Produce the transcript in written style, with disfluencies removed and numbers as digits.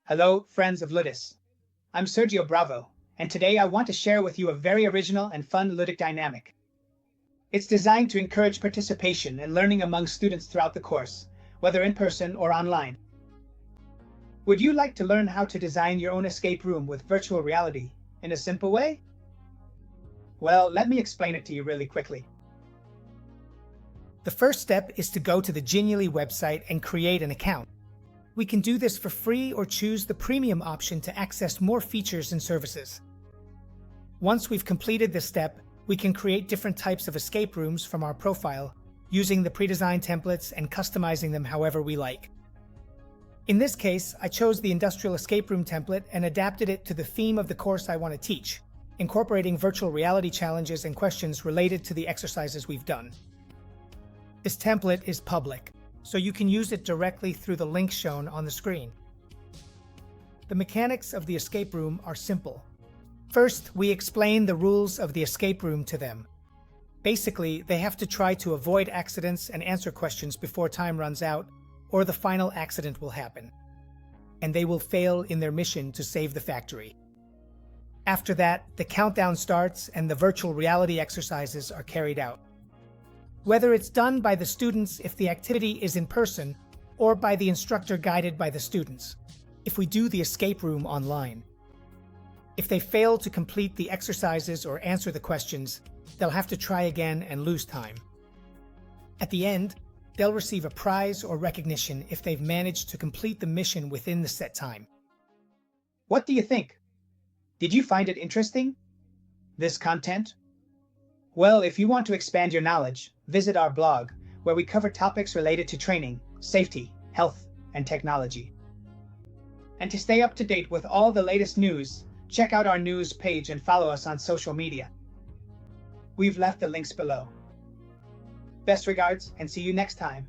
Hello, friends of Ludus. I'm Sergio Bravo, and today I want to share with you a very original and fun ludic dynamic. It's designed to encourage participation and learning among students throughout the course, whether in person or online. Would you like to learn how to design your own escape room with virtual reality in a simple way? Well, let me explain it to you really quickly. The first step is to go to the Genially website and create an account. We can do this for free or choose the premium option to access more features and services. Once we've completed this step, we can create different types of escape rooms from our profile, using the pre-designed templates and customizing them however we like. In this case, I chose the industrial escape room template and adapted it to the theme of the course I want to teach, incorporating virtual reality challenges and questions related to the exercises we've done. This template is public, so you can use it directly through the link shown on the screen. The mechanics of the escape room are simple. First, we explain the rules of the escape room to them. Basically, they have to try to avoid accidents and answer questions before time runs out, or the final accident will happen, and they will fail in their mission to save the factory. After that, the countdown starts and the virtual reality exercises are carried out. Whether it's done by the students if the activity is in person, or by the instructor guided by the students, if we do the escape room online. If they fail to complete the exercises or answer the questions, they'll have to try again and lose time. At the end, they'll receive a prize or recognition if they've managed to complete the mission within the set time. What do you think? Did you find it interesting? This content? Well, if you want to expand your knowledge, visit our blog, where we cover topics related to training, safety, health, and technology. And to stay up to date with all the latest news, check out our news page and follow us on social media. We've left the links below. Best regards, and see you next time.